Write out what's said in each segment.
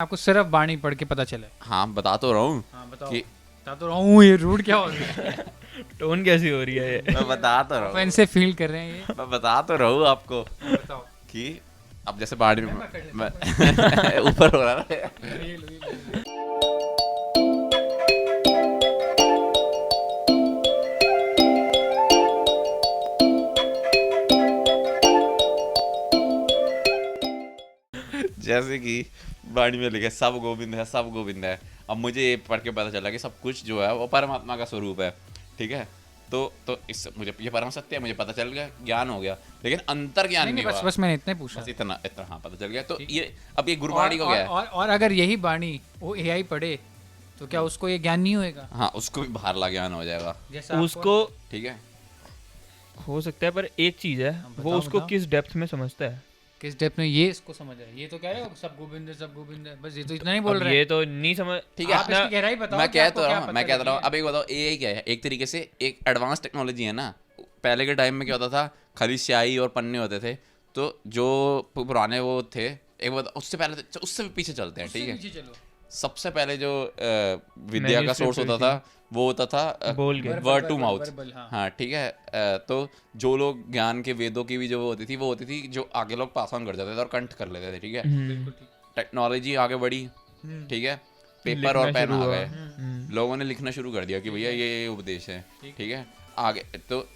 आपको सिर्फ बाणी पढ़ के पता चला है? हाँ बता तो रहा हूँ। हाँ बताओ। कि बता तो रहा हूँ, ये रूड क्या हो रहा है? टोन कैसी हो रही है ये? मैं बता तो रहा ऑफेंस हूँ, से फील कर रहे हैं ये? मैं बता तो रहा हूँ आपको बताओ। कि अब जैसे बाड़ी में मैं कर लेता मैं ऊपर हो रहा है ये लो, ये लो। जैसे कि बाणी में लिखे सब गोविंद है, सब गोविंद है। अब मुझे ये पढ़ के पता चला कि सब कुछ जो है वो परमात्मा का स्वरूप है, ठीक है। तो इस मुझे ये परम सत्य है, मुझे पता चल गया, ज्ञान हो गया, लेकिन अंतर ज्ञान नहीं बस हुआ। बस मैंने इतना ही पूछा। बस इतना इतना हाँ पता चल गया। तो ठीक। ये अब ये गुरबाणी को क्या है? और अगर यही बाणी वो एआई पढ़े तो क्या उसको ये ज्ञान नहीं होएगा? हाँ उसको भी बाहर ला ज्ञान हो जाएगा, जैसा आपको- उसको ठीक है। हो सकता है, पर एक चीज है, हाँ, वो बताओ, उसको बताओ। किस डेप्थ में समझता है। किस डेप्थ में ये इसको समझ है? ये तो कह रहे हो सब गोविंद है, सब गोविंद है, बस ये तो इतना ही बोल अब रहे ये हैं। तो नहीं समझ, ठीक है। आप इसकी गहराई बताओ। मैं कि कह आपको तो रहा क्या हूँ, पता मैं कह तो रहा हूँ। लगी अब एक बताओ, एआई क्या है? एक तरीके से एक एडवांस टेक्नोलॉजी है ना। पहले के टाइम में क्या होता था, खाली स्याही और पन्ने होते थे। तो जो पुराने वो थे, एक बात उससे पहले, उससे भी पीछे चलते हैं, उससे ठीक है। पीछे चलो। सबसे पहले जो विद्या का Manuscript सोर्स होता हुई था वो होता था बोल के। Word to mouth. verbal, हाँ। हाँ ठीक है। तो जो लोग ज्ञान के वेदों की भी जो वो होती थी जो आगे लोग पास ऑन कर जाते थे और कंठ कर लेते थे, ठीक है। बिल्कुल ठीक। टेक्नोलॉजी आगे बढ़ी, ठीक है। पेपर लिखना और पेन शुरू आ हुआ। गए, लोगों ने लिखना शुरू कर दिया कि भैया ये उपदेश है, ठीक है। आगे तो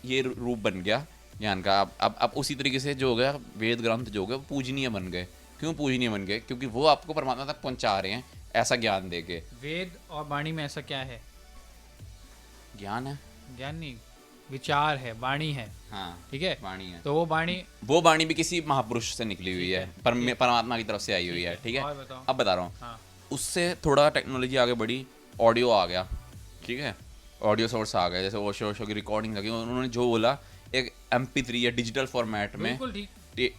ये रूप बन गया ज्ञान का। अब उसी तरीके से जो हो गया, वेद ग्रंथ जो हो गए वो पूजनीय बन गए। क्यों पूजनीय बन गए? क्योंकि वो आपको परमात्मा तक पहुंचा रहे हैं ऐसा ज्ञान देके। वेद और वाणी में ऐसा क्या है? ज्ञान है, ज्ञान नहीं, विचार है, वाणी है, हाँ ठीक है। वाणी है। तो वो वाणी वो वाणी भी किसी महापुरुष से निकली हुई है, परमात्मा की तरफ से आई हुई है, ठीक है। और बताओ। अब बता रहा हूँ, हाँ उससे थोड़ा टेक्नोलॉजी आगे बढ़ी, ऑडियो आ गया, ठीक है। ऑडियो सोर्स आ गया, जैसे ओशो की रिकॉर्डिंग लगी, उन्होंने जो बोला एक MP3 या डिजिटल फॉर्मेट में। बिल्कुल ठीक।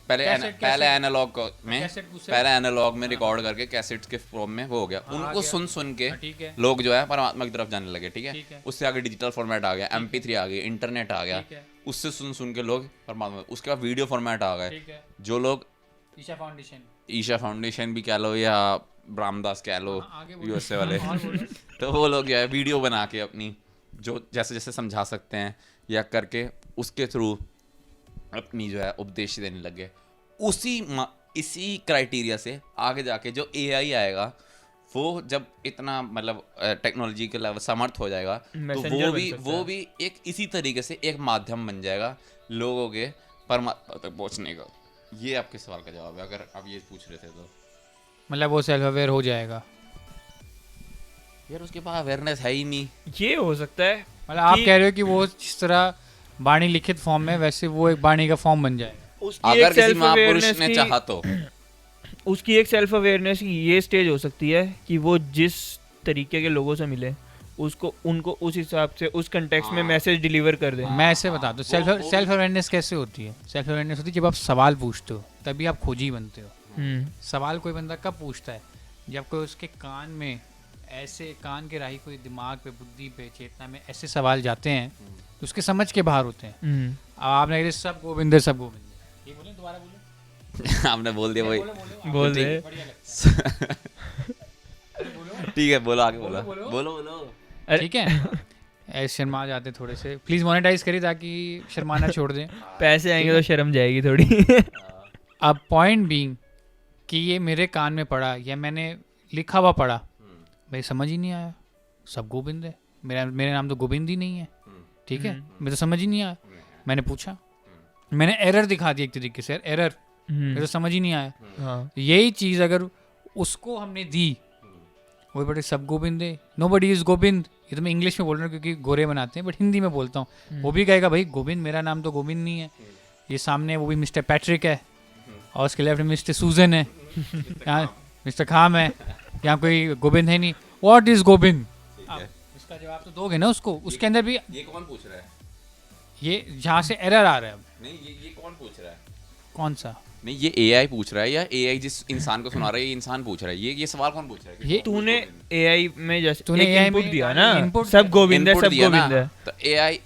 पहले कैसेट एनालॉग में, कैसेट पूछे। पहले एनालॉग में रिकॉर्ड करके कैसेट्स के फॉर्म में वो हो गया। हाँ, आ उनको गया। सुन सुन के हाँ, ठीक है। लोग जो है परमात्मा की तरफ जाने लगे, ठीक ठीक है। है। उससे आगे डिजिटल फॉर्मेट आ गया, MP3 आ गई, इंटरनेट आ गया, ठीक है। उससे सुन सुन के लोग परमात्मा। उसके बाद वीडियो फॉर्मेट आ गए, ठीक है। जो लोग ईशा फाउंडेशन। ईशा फाउंडेशन भी कह लो या ब्राह्मदास कह लो, हाँ, आगे बोलो। यूएसए वाले और बोलो। तो वो लोग जो है वीडियो बना के अपनी जो जैसे जैसे समझा सकते हैं या करके उसके थ्रू अपनी जो है उपदेश देने लगे। इसी क्राइटेरिया से आगे जाके जो AI आएगा, वो जब इतना मतलब टेक्नोलॉजी के लेवल समर्थ हो जाएगा, तो Messenger बन सकता वो है। भी एक इसी तरीके से एक माध्यम बन जाएगा लोगों के परमात्मा तक पहुंचने का। ये आपके सवाल का जवाब है, अगर आप ये पूछ रहे थे तो। मतलब वो सेल्फ अवेयर हो जाएगा। यार उसके पास अवेयरनेस है ही नहीं। ये हो सकता है, मतलब आप कि- कह रहे हो कि वो जिस तरह बाणी लिखित फॉर्म में, वैसे वो एक बाणी का फॉर्म बन जाएगा। उसकी अगर एक किसी सेल्फ महापुरुष अवेयरनेस ने चाहा तो उसकी एक सेल्फ अवेयरनेस की ये स्टेज हो सकती है कि वो जिस तरीके के लोगों से मिले उनको उस हिसाब से उस कंटेक्स्ट में हाँ। मैसेज डिलीवर कर दें। मैं ऐसे बता दूं, वो- सेल्फ अवेयरनेस कैसे होती है? सेल्फ अवेयरनेस होती है जब आप सवाल पूछते हो, तभी आप खोजी बनते हो। सवाल कोई बंदा कब पूछता है? जब कोई उसके कान में ऐसे, कान के राही कोई दिमाग पे, बुद्धि पे, चेतना में ऐसे सवाल जाते हैं तो उसके समझ के बाहर होते हैं। अब आपने कहा सब गोविंद है, सब गोविंद है, ये बोले, दोबारा बोले। आपने बोल दिया वही। बोल दे। बढ़िया लगता है। ठीक है, बोलो आगे, बोलो बोलो। बोलो बोलो। अरे- ठीक है। ऐसे शर्मा जाते थोड़े से, प्लीज मोनेटाइज करिए ताकि शर्माना छोड़ दें। पैसे आएंगे तो शर्म जाएगी थोड़ी। अब पॉइंट बीइंग कि ये मेरे कान में पड़ा या मैंने लिखा हुआ पढ़ा, भाई समझ ही नहीं आया। सब गोविंद है, मेरे नाम तो गोविंद ही नहीं है, ठीक है। मुझे तो समझ ही नहीं आया। मैंने पूछा, मैंने एरर दिखा दी एक तरीके से, एरर, मुझे तो समझ ही नहीं आया। हाँ, यही चीज़ अगर उसको हमने दी, वो बड़े सब गोविंद है, नोबडी इज गोविंद। ये तो मैं इंग्लिश में बोल रहा हूँ क्योंकि गोरे बनाते हैं, बट हिंदी में बोलता हूँ। वो भी कहेगा भाई गोविंद, मेरा नाम तो गोविंद नहीं है। ये सामने वो भी मिस्टर पैट्रिक है और उसके लेफ्ट में मिस्टर सूजन है, यहाँ मिस्टर खाम है, यहाँ कोई गोविंद है नहीं। What is Govind? इसका जवाब तो दोगे ना उसको। उसके अंदर भी ये कौन पूछ रहा है? ये जहाँ से एरर आ रहा है, अब नहीं ये कौन पूछ रहा है? कौन सा? नहीं ये AI पूछ रहा है या AI जिस इंसान को सुना रहा है ये इंसान पूछ रहा है? ये सवाल कौन पूछ रहा है? ये तूने AI में जैसे तूने एक AI इनपुट में दिया डाला, ना, input सब गोविंद है, Input सब दिया ना, गोविंद है। तो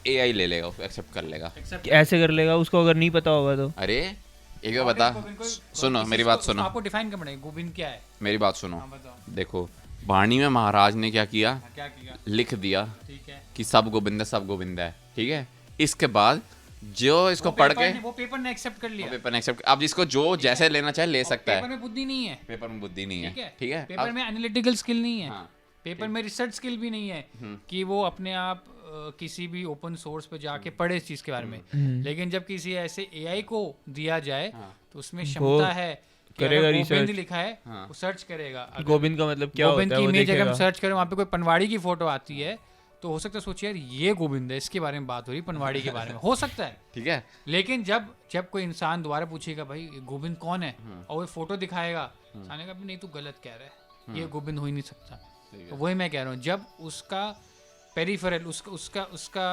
AI ले लेगा, एक्सेप्ट कर लेगा। ऐसे कर लेगा, उसको अगर नहीं पता होगा तो। अरे एक बार बता, सुनो मेरी बात सुनो, आपको डिफाइन करना पड़ेगा गोविंद क्या है। मेरी बात सुनो। हाँ बताओ। देखो वाणी में महाराज ने क्या किया, क्या किया? लिख दिया ठीक है। कि सब गोविंद है, सब गोविंद है, ठीक है। इसके बाद जो इसको पढ़ के वो पेपर ने एक्सेप्ट कर लिया। पेपर एक्सेप्ट, अब जिसको जो जैसे लेना चाहे ले सकता पेपर है। में बुद्धि नहीं है। पेपर में बुद्धि नहीं ठीक है, है। ठीक है। पेपर में एनालिटिकल स्किल नहीं है। हाँ। पेपर में रिसर्च स्किल भी नहीं है कि वो अपने आप किसी भी ओपन सोर्स पे जाके पढ़े इस चीज के बारे में। लेकिन जब किसी ऐसे एआई को दिया जाए तो उसमें क्षमता है कि करेगा अगर गोविंद research। लिखा है वो सर्च करेगा। अगर गोविंद का मतलब क्या गोविंद होता की है वो इमेज अगर हम देखेगा। सर्च करें वहाँ पे कोई पनवाड़ी की फोटो आती है तो हो सकता है सोचिए यार ये गोविंद है, इसके बारे में बात हो रही पनवाड़ी के बारे में, हो सकता है। ठीक है। लेकिन जब कोई इंसान दोबारा पूछेगा भाई ये गोविंद कौन है और वो फोटो दिखाएगा, सामने का भी नहीं तू गलत कह रहा है, ये गोविंद हो ही नहीं सकता। तो वही मैं कह रहा हूँ, जब उसका पेरिफेरल उसका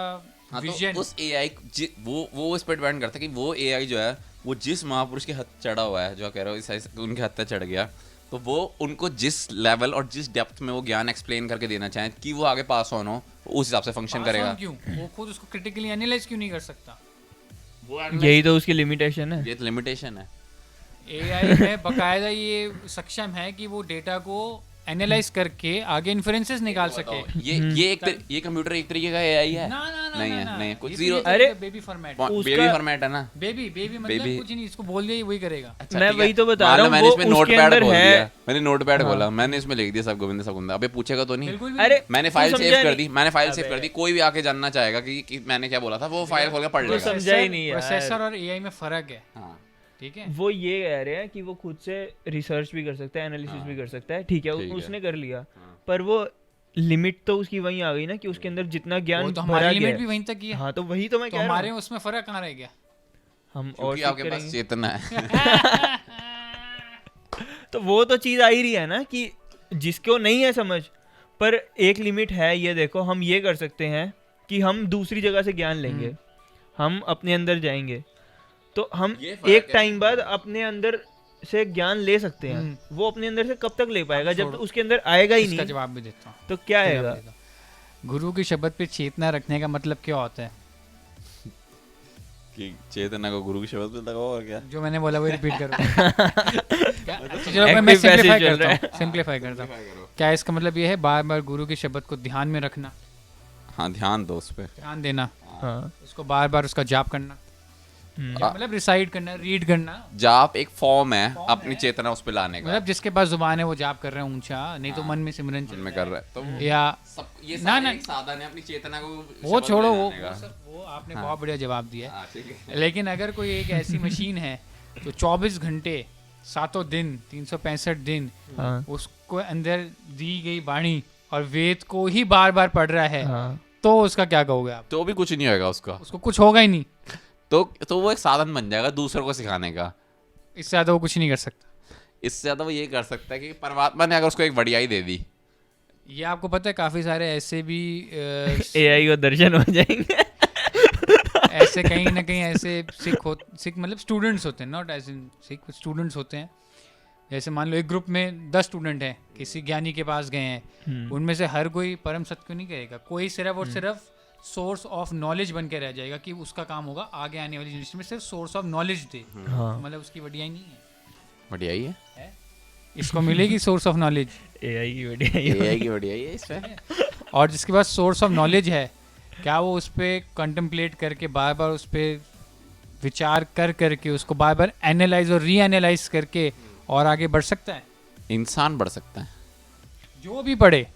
हाँ, विजन तो उस एआई वो इस पर डिपेंड करता है कि वो एआई जो है वो जिस महापुरुष के हद चढ़ा हुआ है, जो कह रहा हूँ उनके हद तक चढ़ गया, तो वो उनको जिस लेवल और जिस डेप्थ में वो ज्ञान एक्सप्लेन करके देना चाहें कि वो आगे पास ऑन हो, उस हिसाब से फंक्शन करेगा। क्यों वो खुद उसको क्रिटिकली एनालाइज क्यों नहीं कर सकता? यही तो उसकी लिमिटेशन है। ये तो लिमिटेशन है। एआई में बकायदा ये सक्षम है कि वो डेटा को एनालाइज करके आगे इन्फ्रेंसेस निकाल सके। ये कंप्यूटर एक तरीके का एआई है। ना ना ना नहीं ना, है, ना, नहीं है, कुछ ये जीरो। तो अरे, बेबी फॉर्मेट बेबी फॉर्मेट है ना। बेबी मतलब Baby। कुछ नहीं, इसको बोल दिया वही करेगा। अच्छा, मैं ठीक वही है। तो बता मान रहा लो हूँ, मैंने वो इसमें उसके नोटपैड अंदर बोल है। दिया, मैंने नोटपैड बोला, मैंने इसमें लिख दिया सब गोविंद सब गोविंद। अबे पूछेगा तो नहीं। बिल्कुल भी अरे मैंने तू फाइल समझा सेव कर नहीं। दी, मैंने फाइल सेव कर दी, कोई भी आके जानना चाहेगा कि मैंने क्या बोला था, वो फाइल खोल के पढ़ तो लेगा। समझा ही नहीं यार। प्रोसेसर और एआई में फर्क है, हाँ, ठीक है। वो ये कह रहे हैं कि वो खुद से रिसर्च भी कर सकता है, एनालिसिस भी कर सकता है, ठीक है, ठीक है। उसने कर लिया, पर वो लिमिट तो उसकी वहीं आ गई ना कि उसके अंदर जितना ज्ञान वो तो भरा हमारी गया लिमिट भी है। वहीं तक ही है। हाँ, तो वही तो मैं तो कह रहा हमारे हूँ। उसमें फर्क कहाँ रह गया? हम और क्योंकि सीख आपके पास करेंगे। चेतना है। तो वो तो चीज आ ही रही है ना कि जिसको नहीं है समझ, पर एक लिमिट है। ये देखो, हम ये कर सकते हैं कि हम दूसरी जगह से ज्ञान लेंगे, हम अपने अंदर जाएंगे, तो हम ये फर्क एक है। टाइम बाद अपने अंदर से ज्ञान ले सकते हैं। वो अपने अंदर से कब तक ले पाएगा जब तक उसके अंदर आएगा ही इसका नहीं। जवाब भी देता हूँ। तो क्या जवाब आएगा? देता हूँ। गुरु की शब्द पे चेतना रखने का मतलब क्या होता है? कि चेतना को गुरु की शब्द पे लगाओ और क्या? जो मैंने बोला वही रिपीट करो। चलो Active मैं सिंपलीफाई passage चल करता रहा हूँ, सिंपलीफाई करता हूँ। क्या इसका मतलब ये है बार बार गुरु के शब्द को ध्यान में रखना, हाँ, ध्यान दो उस पे। ध्यान देना, हाँ। उसको बार बार उसका जाप करना, मतलब रिसाइड करना, रीड करना। जाप एक फॉर्म है अपनी चेतना उस पे लाने का, मतलब जिसके पास जुबान है वो जाप कर रहे हैं ऊंचा, नहीं तो मन में सिमरन चल में रहा कर रहा है। तो है। या सब ये ना, सारे ना। एक साधन है अपनी चेतना को वो शब्द छोड़ो, में वो लाने का। वो आपने बहुत बढ़िया जवाब दिया है। हाँ, ठीक है। लेकिन अगर कोई एक ऐसी मशीन है जो 24 घंटे 7 दिन 365 दिन हाँ। उसको अंदर दी गई वाणी और वेद को ही बार बार पढ़ रहा है, हाँ। तो उसका क्या कहोगे आप? तो भी कुछ नहीं होगा उसका। उसको कुछ होगा ही नहीं, तो वो एक साधन बन जाएगा दूसरों को सिखाने का। इससे ज्यादा वो कुछ नहीं कर सकता। इससे ज्यादा वो ये कर सकता है कि परमात्मा ने अगर उसको एक वडियाई दे दी। ये आपको पता है काफी सारे ऐसे भी एआई को दर्शन हो जाएंगे। ऐसे कहीं ना कहीं ऐसे सिख मतलब स्टूडेंट्स होते हैं, not as in Sikh, students होते हैं। जैसे मान लो एक ग्रुप में 10 स्टूडेंट हैं, किसी ज्ञानी के पास गए हैं, उनमें से हर कोई परम सत्य को नहीं कहेगा, कोई सिर्फ और सिर्फ सोर्स ऑफ नॉलेज बन के रह जाएगा कि उसका काम होगा आगे आने वाली जनरेशन में सिर्फ सोर्स ऑफ नॉलेज दे। हाँ। मतलब उसकी वडियाई नहीं है, वडियाई है, इसको मिलेगी सोर्स ऑफ नॉलेज, एआई की बढ़िया एआई की वडियाई है इस पे। और जिसके पास सोर्स ऑफ नॉलेज है, क्या वो उस पर कंटेम्पलेट करके बार बार उस पर विचार कर करके उसको बार बार एनालाइज और री एनालाइज करके और आगे बढ़ सकता है? इंसान बढ़ सकता है। जो भी पढ़े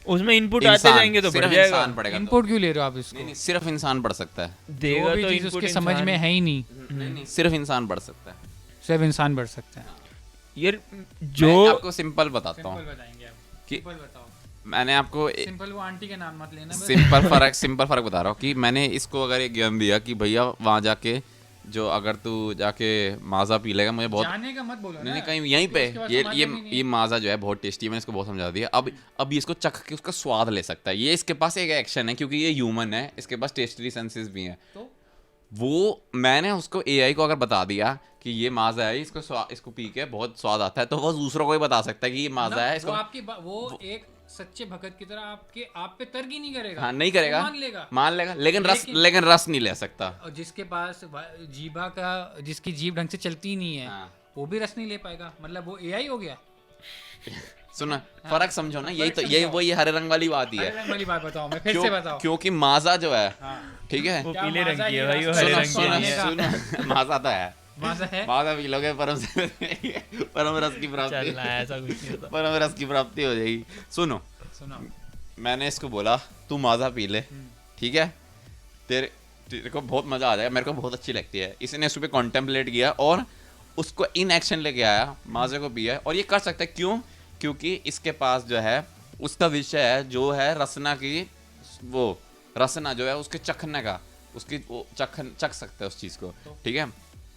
उसमें इनपुट आते जाएंगे तो बढ़ सिर्फ जाएगा। इंसान बढ़ेगा। इनपुट क्यों ले रहे हो आप इसको? नहीं, सिर्फ इंसान बढ़ सकता है। जो देगा भी तो चीज इनपुट उसके समझ में है ही नहीं, नहीं, सिर्फ इंसान बढ़ सकता है। सिर्फ इंसान बढ़ सकता है। यार मैं जो आपको सिंपल बताता हूँ बताएंगे आप, कि सिंपल बताओ। मैंने आपको सिंपल वो आंटी का नाम मत लेना बस। सिंपल फर्क बता रहा हूँ कि मैंने इसको अगर एक ज्ञान दिया कि भैया वहाँ जाके जो अगर तू जाके माजा पी लेगा, मुझे बहुत जाने का मत बोलो नहीं ना, कहीं यहीं पे उसके पास ये तो ये माजा भी नहीं ये माजा जो है बहुत टेस्टी है, मैंने इसको बहुत समझा दिया। अब ये इसको चख के उसका स्वाद ले सकता है। ये इसके पास एक एक्शन है क्योंकि ये ह्यूमन है, इसके पास टेस्टी सेंसेस भी हैं। तो वो मैंने उसको एआई को अगर बता दिया कि ये माजा है, इसको पी के बहुत स्वाद आता है, तो वो दूसरों को भी बता सकता है कि ये माजा है। वो इसको आपकी वो एक सच्चे भगत की तरह आप पे तर्क ही नहीं करेगा। हाँ नहीं करेगा, मान लेगा लेकिन रस नहीं ले सकता। और जिसके पास जिसकी जीभ ढंग से चलती ही नहीं है, हाँ। वो भी रस नहीं ले पाएगा, मतलब वो एआई हो गया। सुना, फर्क समझो ना, यही हरे रंग वाली बात ही है। हरे रंग वाली बात बताओ, मैं फिर से बताओ। क्योंकि माजा जो है, हाँ। ठीक है, वो क्या पीले रंग माजा की है ये भाई, वो रास्ता हरे सुनो, रंग की सुनो, नहीं है। सुनो। माजा तो है, माजा है। माजा पी लोगे परम रस की प्राप्ति, चलना है, ऐसा कुछ नहीं होता। परम रस की प्राप्ति हो जाएगी। सुनो, मैंने इसको बोला तू माजा पी ले, ठीक है, तेरे को बहुत मजा आ जाएगा, मेरे को बहुत अच्छी लगती है। इसने उस पर कॉन्टेम्पलेट किया और उसको इन एक्शन लेके आया, माजे को पिया, और ये कर सकता है क्यों? क्योंकि इसके पास जो है उसका विषय है जो है रसना की, वो रसना जो है उसके चखने का, उसकी वो चख सकता है उस चीज को, ठीक है,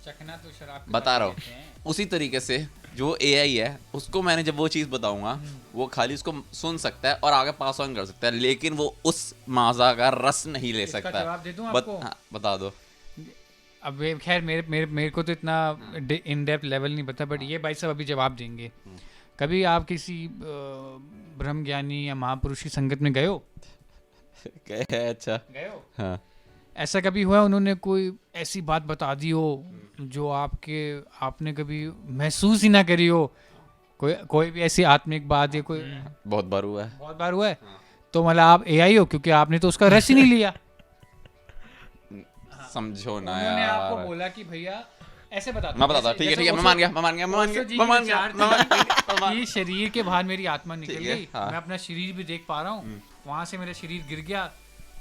चखना तो शराब के बता साथ रहा हूँ। लेते हैं। उसी तरीके से जो एआई है उसको मैंने जब वो चीज़ बताऊंगा, वो खाली उसको सुन सकता है और आगे पास ऑन कर सकता है, लेकिन वो उस माजा का रस नहीं ले इसका सकता। जवाब दे दूं आपको? हाँ, बता दो। अब खैर मेरे को तो इतना इन डेप्थ लेवल नहीं पता, बट ये भाई साहब अभी जवाब देंगे। कभी आप किसी ब्रह्म ज्ञानी या महापुरुष की संगत में गए हो? अच्छा, गए हो? हाँ, ऐसा कभी हुआ उन्होंने कोई ऐसी बात बता दी हो जो आपने कभी महसूस ही ना करी हो? कोई भी ऐसी आत्मिक बात या कोई? बहुत बार हुआ है। बहुत बार हुआ है। तो मतलब आप एआई हो, क्योंकि आपने तो उसका रस ही नहीं लिया। समझो ना उन्होंने आपको यार, बोला कि भैया ऐसे बता, मैं बताता, ठीक है ठीक है, मैं मान गया कि शरीर के बाहर मेरी आत्मा निकल ठीक है, गई, हाँ। मैं अपना शरीर भी देख पा रहा हूँ, वहां से मेरा शरीर गिर गया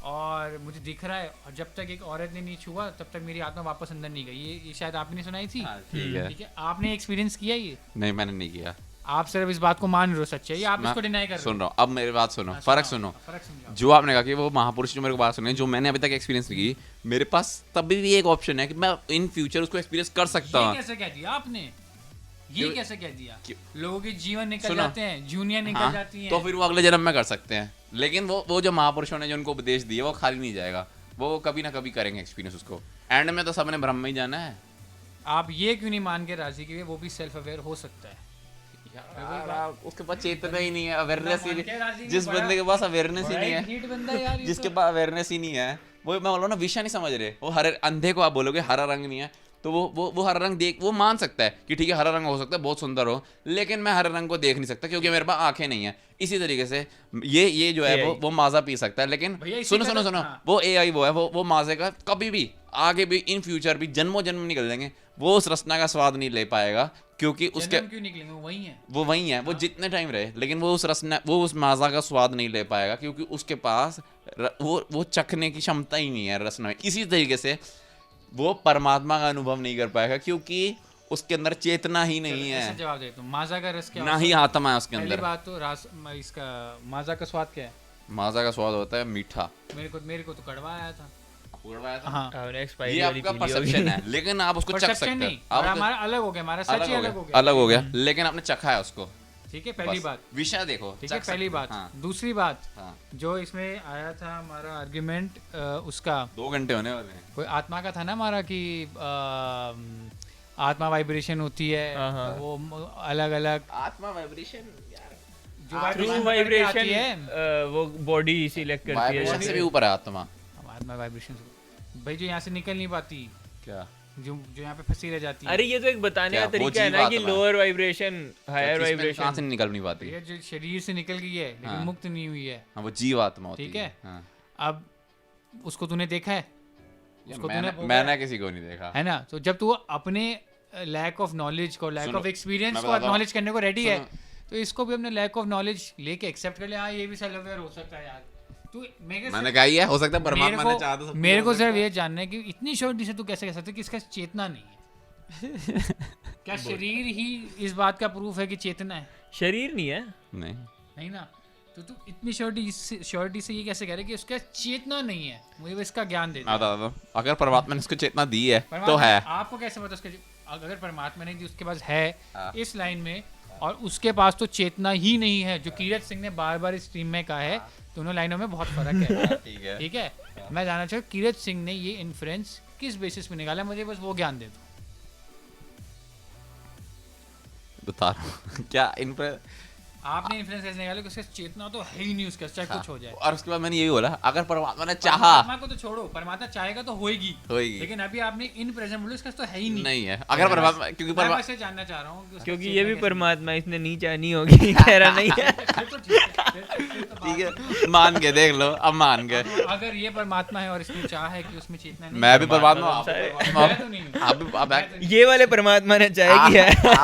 और मुझे दिख रहा है, और जब तक एक औरत ने नहीं छुआ तब तक मेरी आत्मा वापस अंदर नहीं गई। ये शायद आपने नहीं सुनाई थी। हाँ, ठीक है। ठीक है, आपने एक्सपीरियंस किया ये? नहीं, मैंने नहीं किया। आप सिर्फ इस बात को मान रहे हो सच्चाई, या आप इसको डिनाई कर रहे हो? सुन रहा हूँ, अब मेरी बात सुनो, हाँ, फर्क सुनाओ, सुनो। फर्क समझाओ। जो आपने कहा कि वो महापुरुष जो मेरे को बात सुनी, जो मैंने अभी तक एक्सपीरियंस नहीं की, मेरे पास तभी भी एक ऑप्शन है कि मैं इन फ्यूचर उसको एक्सपीरियंस कर सकता ये हूँ। कैसे कह दिया आपने? ये क्यों- कैसे कह दिया? क्यों? लोगों के जीवन निकल सुनो। जाते हैं, जूनियर निकल हाँ, जाती हैं। तो फिर वो अगले जन्म में कर सकते हैं, लेकिन वो जो महापुरुषों ने जो उनको उपदेश दिए वो खाली नहीं जाएगा, वो कभी ना कभी करेंगे एक्सपीरियंस उसको। एंड में तो सबने ब्रह्म में ही जाना है। आप ये क्यों नहीं मान के राजी कि वो भी सेल्फ अवेयर हो सकता है? यार, उसके पास चेतना ही नहीं है, अवेयरनेस ही मान के राजी नहीं। जिस बड़ा- बंदे के पास अवेयरनेस ही नहीं है, हीट बंदा है यार ये जिसके तो। पास अवेयरनेस ही नहीं है, वो मैं बोल रहा हूँ ना, विषय नहीं समझ रहे। वो हरे अंधे को आप बोलोगे हरा रंग नहीं है, तो वो हरा रंग देख, वो मान सकता है कि ठीक है हरा रंग हो सकता है बहुत सुंदर हो, लेकिन मैं हरे रंग को देख नहीं सकता क्योंकि मेरे पास आंखें नहीं है। इसी तरीके से ये जो है वो माजा पी सकता है, लेकिन भैया इसी सुनो का सुनो तो- सुनो, हाँ। वो एआई वो है, वो माजे का कभी भी आगे भी इन फ्यूचर भी जन्मों जन्म निकल जाएंगे, वो उस रसना का स्वाद नहीं ले पाएगा, क्योंकि उसके जन्म क्यों निकलेंगे, वो वही है। वो वही है, वो जितने टाइम रहे, लेकिन वो उस माजा का स्वाद नहीं ले पाएगा, क्योंकि उसके पास वो चखने की क्षमता ही नहीं है रसना में। इसी तरीके से वो परमात्मा का अनुभव नहीं कर पाएगा, क्योंकि उसके अंदर चेतना ही नहीं ऐसा है, जवाब दे, तो माजा का रस क्या ना होता ही है? आत्मा है उसके पहली अंदर। बात तो इसका माजा का स्वाद क्या है? माजा का स्वाद होता है मीठा। मेरे को तो कड़वा आया था। हाँ, आपने ये एक्सपायरी वाली आपका पी ली होगी। परसेप्शन है, लेकिन आप उसको चख परसेप्शन सकते नहीं, हैं। और आप हमारा अलग हो गया, हमारा सच ही अलग हो गया। अलग हो गया, लेकिन आपने चखा है उसको। ठीक है, पहली बस, बात। विषय देखो, ठीक है, चख पहली सकते बात। हैं। हाँ, दूसरी बात, हाँ, जो इसमें आया था हमारा आर्ग्यूमेंट, उसका 2 घंटे होने वाले हैं। कोई आत्मा का था ना हमारा, कि आत्मा वाइब्रेशन होती है, हाँ, हाँ। वो अलग अलग आत्मा वाइब्रेशन जो थ्रू vibration करके वाइब्रेशन आती है, वो बॉडी सिलेक्ट करती वाइब्रेशन से है। भी ऊपर है आत्मा। आत्मा वाइब्रेशन भाई, जो यहाँ से निकल नहीं पाती, क्या? जो यहाँ पे फंसी रह जाती है। अरे ये तो एक बताने क्या, का वो तरीका है ना कि जीवात्मा है। लोअर वाइब्रेशन हायर कहाँ वाइब्रेशन। से निकल नहीं पाती? ये जो शरीर से निकल गई है लेकिन हाँ। मुक्त नहीं हुई है। हाँ, वो जीवात्मा होती ठीक है। हाँ। अब उसको तूने देखा है? उसको तूने भोगा मैंने है? किसी को नहीं देखा। है ना? तो जब तू अपने लैक ऑफ नॉलेज को, लैक सुनो, ऑफ एक्सपीरियंस मैं को बताता हूँ। एक्नॉलेज करने को रेडी है, सुनो। तो इसको भी अपने लैक ऑफ नॉलेज लेके एक्सेप्ट कर ले। हाँ, ये भी सेल्फ अवेयर हो सकता है यार। तू मैंने कहा ही है, हो सकता है परमात्मा ने चाहा तो सब कुछ मेरे हो को सकता सिर्फ है। ये जानना है कि इतनी शॉर्टली से तू कैसे कह सकता है कि इसका चेतना नहीं है? क्या शरीर ही इस बात का प्रूफ है कि चेतना है? शरीर नहीं है। नहीं, नहीं ना, तो तू इतनी श्योरिटी से ये कैसे कह रहे कि उसका चेतना नहीं है? मुझे बस इसका ज्ञान दे दे। आता था। अगर परमात्मा ने इसको चेतना दी है तो परमात्मा- है। आपको कैसे पता उसके, अगर परमात्मा ने दी उसके पास है हाँ। इस लाइन में, और उसके पास तो चेतना ही नहीं है, जो कीरत सिंह ने बार बार इस स्ट्रीम में कहा है, दोनों लाइनों में बहुत फर्क है। ठीक है, ठीक है, मैं जानना चाहूँ कीरत सिंह ने ये इन्फ्रेंस किस बेसिस पे निकाला, मुझे बस वो ज्ञान दे दो। बता रहा हूँ। क्या इन पर आपने इन्फ्लुएंस कैसे निकाला कि उसका चेतना तो है ही नहीं उसका, चाहे कुछ हो जाए। और उसके बाद मैंने यही बोला, अगर परमात्मा ने चाहा परमात्मा को तो छोड़ो, परमात्मा चाहेगा तो होएगी, होएगी। लेकिन अभी आपने इन प्रेजेंट बोले उसका तो है ही नहीं। नहीं है, अगर परमात्मा, क्योंकि मैं बस ये जानना चाह रहा हूँ कि उसका क्योंकि ये चेतना भी कैसे- परमात्मा, इसने नहीं चाहनी होगी, कह रहा नहीं है। फिर तो ठीक है, फिर तो ठीक बात- है, मान के देख लो, अब मान गए। तो अगर ये परमात्मा है और इसने चाह है कि उसमें चेतना नहीं, मैं भी परमात्मा, मैं तो नहीं हूँ। आप मैं तो नहीं। ये वाले परमात्मा ने चाहे कि है।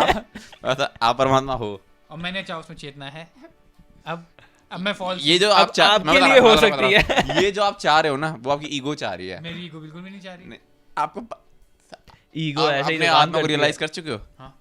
आप परमात्मा हो। और मैंने चाहा उसमें चेतना है, अब मैं फॉल्स। ये जो अब आप चाह, आपके मैं बता लिए रहा हूँ, हो मैं बता रहा हूँ, सकती है। ये जो आप चाह रहे हो ना, वो आपकी ईगो चाह रही है। मेरी ईगो बिल्कुल भी नहीं चाह रही। नहीं, आपको ईगो आप ऐसे ही अपने तो काम आत्मा को करती है। रियलाइज कर चुके हो? हाँ।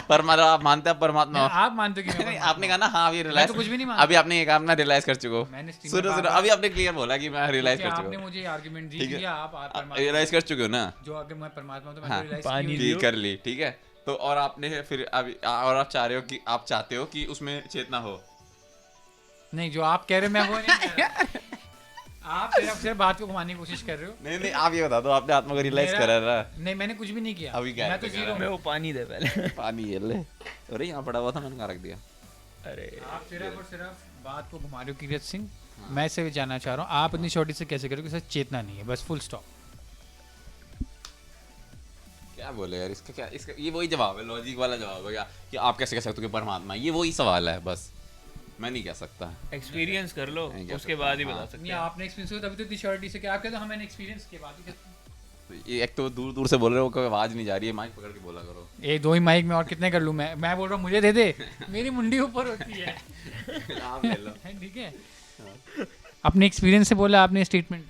परमात्मा, आप मानते हैं परमात्मा हो? आप मानते हो कि मैं नहीं, परमात्मा आपने कहा ना हाँ, अभी मैं रियलाइज, तो कुछ भी नहीं मानता। अभी आपने एक अपना रियलाइज कर चुके हो। मैंने stream में सुनो सुनो, बार-बार- अभी आपने क्लियर बोला कि मैं रियलाइज क्योंकि कर चुका आपने हूँ। मुझे आर्गुमेंट दी ठीक है। दिया, आप परमात्मा रियलाइज कर चुके हो ना? जो अगर मैं परमात्मा हूं तो हाँ, मैंने रियलाइज पानी की लियो। कर ली, ठीक है। तो और आपने फिर अभी और आप चाह रहे हो कि आप चाहते हो कि उसमें चेतना हो। नहीं, जो आप कह रहे हो मैं वो नहीं कह रहा। आप सिर्फ बात को घुमाने की कोशिश कर रहे हो। नहीं नहीं, आप ये बता दो, आपने आत्मा को रियलाइज मेरा- करा ना? नहीं, मैंने कुछ भी नहीं किया। अभी क्या मैं तो है? जीरो मैं वो पानी दे पहले। पानी ये ले। अरे यहाँ पड़ा हुआ था, मैंने कहाँ रख दिया? अरे आप सिर्फ और सिर्फ बात को घुमा रहे हो किरत सिंह। मैं से भी जानना चाह रहा हूँ, आप इतनी छोटी से कैसे करोगे? सर चेतना नहीं है, बस फुल स्टॉप। क्या बोले यार, इसका क्या, इसका ये वही जवाब है, लॉजिक वाला जवाब है क्या कि आप कैसे कह सकते हो कि परमात्मा, ये वही सवाल है, बस मैं नहीं कह सकता। एक्सपीरियंस कर लो, नहीं कह उसके सकता, बाद ही हाँ। बता सकते नहीं, हैं। आपने एक्सपीरियंस किया तभी तो इतनी श्योरिटी से क्या आप कहते हो? मैंने एक्सपीरियंस के बाद ही कहते हैं। ये एक तो दूर दूर से बोल रहे हो, कोई आवाज नहीं जा रही है, माइक पकड़ के बोला करो। एक दो ही माइक में और कितने कर लूँ मैं बोल रहा हूँ मुझे दे दे, मेरी मुंडी ऊपर होती है। आप ले लो। ठीक है, अपने एक्सपीरियंस से बोला आपने स्टेटमेंट।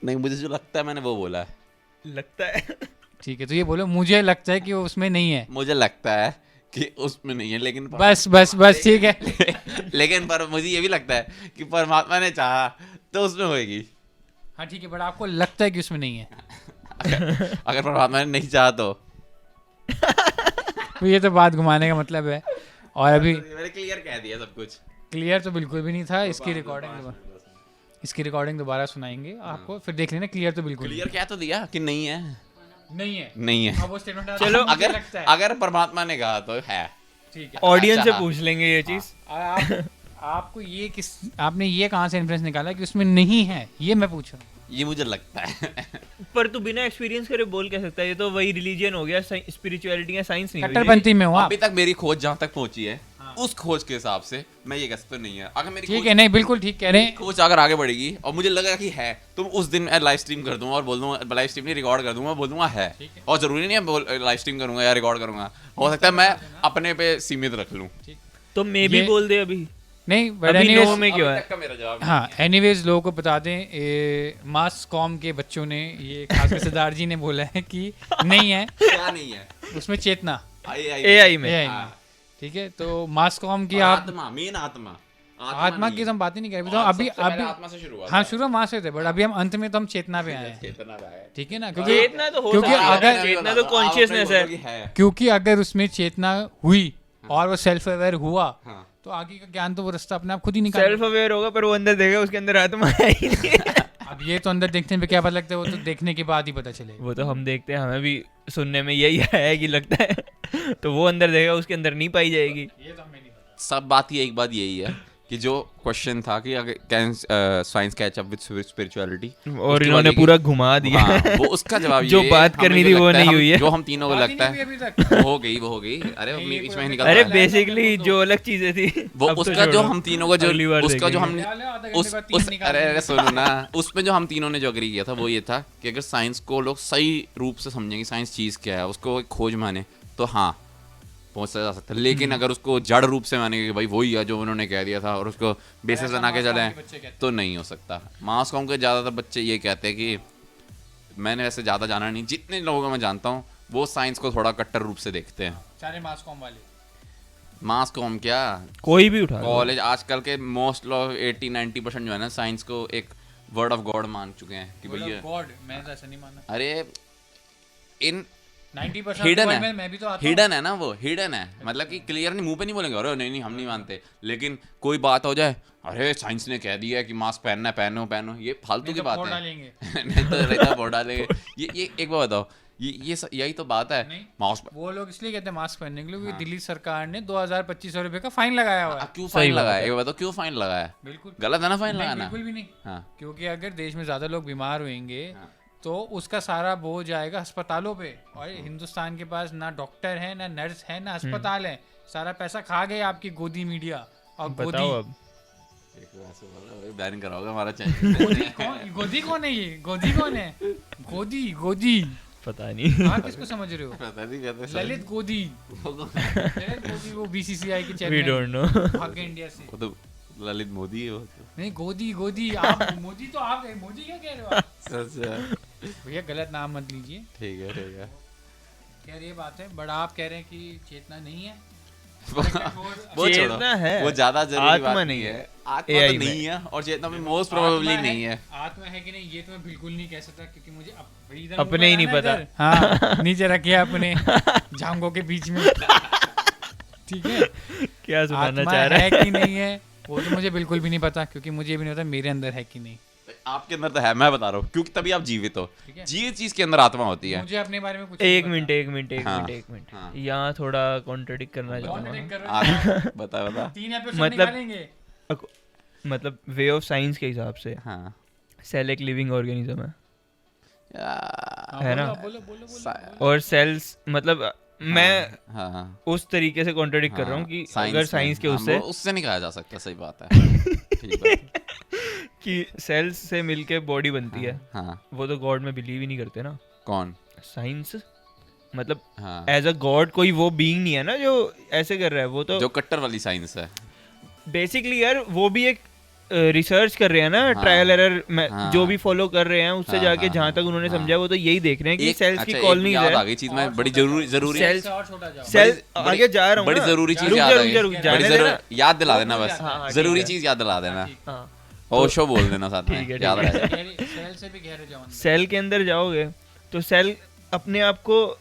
नहीं, मुझे जो लगता है मैंने वो बोला है। लगता है। ठीक है, तो ये बोलो मुझे लगता है कि वो उसमें नहीं है। मुझे लगता है कि उसमें नहीं है, लेकिन बस बस बस ठीक है। लेकिन पर मुझे ये भी लगता है कि परमात्मा ने चाहा तो उसमें होएगी। हाँ ठीक है, बट आपको लगता है कि उसमें नहीं है, अगर परमात्मा ने नहीं चाहा तो तो ये तो बात घुमाने का मतलब है। और अभी मैंने क्लियर कह दिया सब कुछ। क्लियर तो बिल्कुल भी नहीं था। इसकी रिकॉर्डिंग दोबारा सुनाएंगे आपको, फिर देख लेना। क्लियर तो बिल्कुल क्लियर क्या तो दिया कि नहीं है, नहीं है। नहीं है। अब वो स्टेटमेंट चलो, अगर लगता है अगर परमात्मा ने कहा तो है। ठीक है। ऑडियंस से अच्छा, पूछ लेंगे ये चीज। आपको ये किस, आपने ये कहाँ से इन्फ्लुएंस निकाला कि उसमें नहीं है? ये मैं पूछ रहा हूँ। ये मुझे लगता है। पर तू बिना एक्सपीरियंस करे बोल क्या सकता है? ये तो वही रिलीजन हो गया, स्पिरिचुअलिटी या साइंस नहीं हुई। कट्टरपंथी में हो आप। अभी तक मेरी खोज जहाँ तक पहुंची है, हाँ। उस खोज के हिसाब से मैं ये कह सकता हूँ नहीं है। अगर मेरी ठीक है, नहीं बिल्कुल ठीक कह रहे हैं। खोज अगर आगे बढ़ेगी और मुझे लगा कि है, तो उस दिन मैं लाइव स्ट्रीम कर दूंगा और बोल दूंगा, लाइव स्ट्रीम नहीं रिकॉर्ड कर दूंगा, बोल दूंगा है। ठीक है। और जरूरी नहीं है लाइव स्ट्रीम करूंगा या रिकॉर्ड करूंगा, हो सकता है मैं अपने पे सीमित रख लूं। तो मे भी ये- बोल दे अभी। नहीं बट अभी anyways- नो में क्यों अभी है? तक का मेरा जवाब हाँ, एनीवेज लोगों को बता दें, मास कॉम के बच्चों ने, ये खासकर सरदार जी ने बोला है कि नहीं है क्या नहीं है उसमें चेतना AI में। AI में। हाँ। ठीक है, तो मास कॉम की और आप आत्मा, मेन आत्मा आत्मा नहीं की है। तो हम बात ही नहीं कर रहे, तो और अभी सबसे पहले अभी आत्मा से शुरू हुआ हाँ था। शुरू मां से थे, बट अभी हम अंत में तो हम चेतना पे आए हैं। चेतना का है। ठीक है ना, क्योंकि चेतना तो हो क्योंकि सकता है, अगर चेतना तो कॉन्शियसनेस है। क्योंकि अगर उसमें चेतना हुई और वो सेल्फ अवेयर हुआ, हाँ। तो आगे का ज्ञान तो वो रास्ता अपने आप खुद ही निकाल सेल्फ अवेयर होगा पर वो अंदर देखेगा उसके अंदर आत्मा है ही नहीं। अब ये तो अंदर देखने पे क्या पता लगता है, वो तो देखने के बाद ही पता चलेगा। वो तो हम देखते हैं, हमें भी सुनने में यही है कि लगता है। तो वो अंदर देखेगा, उसके अंदर नहीं पाई जाएगी। ये तो हमें नहीं पता। सब बात ही एक बात यही है कि जो क्वेश्चन था कि अगर can science catch up with spirituality, और इन्होंने पूरा घुमा दिया। वो उसका जवाब जो ये बात हमें करनी जो थी वो लगता है, नहीं हुई है। जो हम तीनों को बात ही लगता नहीं है हुई अभी तक। वो हो गई अरे नहीं, ये बीच कोई में अभी निकल तक- अरे लाइन बेसिकली लाइन जो अलग चीजें थी वो अब तो उसका जो छोड़ो। हम तीनों को जो अगली बार उसका जो देखेंगे। हम आधा घंटे उस बाद तीन उस निकाल अरे देंगे। अरे सुनो ना, उसमें जो हम तीनों ने जो अग्री किया था वो ये था कि अगर साइंस को लोग सही रूप से समझेंगे, साइंस चीज़ क्या है, उसको एक खोज माने, तो हाँ पहुंचा जा सकता है। लेकिन अगर उसको जड़ रूप से मानेंगे कि भाई वही है जो उन्होंने कह दिया था और उसको बेसिस ऐसा बना के मास कॉम चले, के बच्चे कहते हैं। तो नहीं हो सकता। मास कॉम के ज़्यादातर बच्चे ये कहते हैं कि मैंने वैसे ज़्यादा जाना नहीं, जितने लोगों को मैं जानता हूँ वो साइंस को थोड़ा कट्टर रूप से देखते हैं। सारे मास कॉम वाले। मास कॉम क्या, कोई भी उठा लो। कॉलेज आजकल के मोस्ट लोग 80-90% जो है ना साइंस को एक वर्ड ऑफ गॉड मान चुके हैं कि भैया गॉड, मैं तो ऐसा नहीं माना। अरे इन 90% हिडन तो है, मैं भी तो आता हूँ। हिडन है ना, वो हिडन है, मतलब कि क्लियर नहीं, मुंह पे नहीं बोलेंगे अरे नहीं नहीं हम नहीं मानते, लेकिन कोई बात हो जाए अरे साइंस ने कह दिया है कि मास्क पहनना है, पहनो पहनो, ये फालतू नहीं की तो बात फोड़ है। डालेंगे। नहीं तो रहता फोड़ डालेंगे। ये एक बात बताओ, यही तो बात है। नहीं। मास्क वो लोग इसलिए कहते हैं मास्क पहनने के लिए क्योंकि दिल्ली सरकार ने 2,000-2,500 रुपए का फाइन लगाया हुआ है। क्यों फाइन लगाया, ये बताओ क्यों फाइन लगाया? बिल्कुल गलत है ना फाइन नहीं, लगाना? बिल्कुल भी नहीं, हाँ क्योंकि अगर देश में ज्यादा लोग बीमार होंगे हाँ। तो उसका सारा बोझ आएगा अस्पतालों पे, और हिंदुस्तान के पास ना डॉक्टर है ना नर्स है ना अस्पताल है, सारा पैसा खा गए आपकी गोदी मीडिया और बताओ अब बैन कराओगे हमारा चैनल। गोदी कौन है, ये गोदी कौन है? गोदी पता नहीं। आप किसको समझ रहे हो? पता नहीं कहते ललित गोदी, ललित गोदी वो बीसीसीआई के वी चेयरमैन डोंट नो। भाग गए इंडिया से। वो तो ललित मोदी है वो तो। नहीं गोदी आप मोदी तो आप गए, मोदी क्या कह रहे हो आप? अच्छा भैया गलत नाम मत लीजिए। ठीक है। खैर ये बात है, बट आप कह रहे हैं कि चेतना नहीं है। वो छोड़ो, चेतना है, वो ज्यादा जरूरी आत्मा बात नहीं है। है। आत्मा AI तो में। नहीं है और चेतना भी मोस्ट प्रोबेबली नहीं है। आत्मा है कि नहीं ये तो मैं बिल्कुल नहीं कह सकता, क्योंकि मुझे अपने ही नहीं पता। हाँ नीचे रखिए अपने जांघों के बीच में, ठीक है? क्या सुनाना आत्मा चाह रहा है है? कि नहीं है वो तो मुझे बिल्कुल भी नहीं पता, क्योंकि मुझे भी नहीं पता मेरे अंदर है कि नहीं। आपके अंदर तो है, मैं बता रहा हूँ, क्योंकि तभी आप जीवित हो। ठीक है। जीवित चीज के अंदर आत्मा होती है। मुझे अपने बारे में कुछ एक नहीं मिनट हाँ, हाँ। यहाँ थोड़ा कॉन्ट्रडिक्ट करना पता। चाहूंगा। Contradict कर रहे हो? बता 3 एपिसोड मतलब- निकालेंगे। मतलब वे ऑफ साइंस के हिसाब से हाँ सेल एक लिविंग ऑर्गेनिज्म है, हाँ, है ना? बोलो। और सेल्स मतलब मैं हाँ उस तरीके से कॉन्ट्रडिक्ट कर रहा हूँ कि अगर साइंस के उससे उससे नहीं कहा जा सकता, सही बात है। ठीक है। कि सेल्स से मिलके बॉडी बनती है, हाँ वो तो गॉड में बिलीव ही नहीं करते ना। कौन? साइंस मतलब हाँ एज अ गॉड कोई वो बीइंग नहीं है ना जो ऐसे कर रहा है, वो तो जो कट्टर वाली साइंस है। बेसिकली यार वो भी एक रिसर्च कर रहे हैं ना, हाँ, ट्रायल एरर में हाँ, जो भी फॉलो कर रहे हैं उससे हाँ, जाके हाँ, जहाँ तक उन्होंने हाँ, समझा वो तो यही देख रहे हैं कि एक सेल्स अच्छा, की एक कॉलोनीज याद आ है। गई चीज मैं और बड़ी छोटा जरूरी जाओ। सेल और छोटा जाओ। सेल बड़ी- आगे जा रहा हूँ बड़ी ना। जरूरी चीज रुक याद जा, आ रुक जा, गई। रुक जा, बड़ी जाने जरूर देना। याद दिला देना हाँ, बस, हाँ, जरूरी ठीक है। चीज याद दिला देना। हाँ, ओशो बोल देना साथ में, ठीक है, याद ठीक रह जाए। सेल से भी गहरे जाओ अंदर। सेल के अंदर जाओगे तो सेल अपने आप को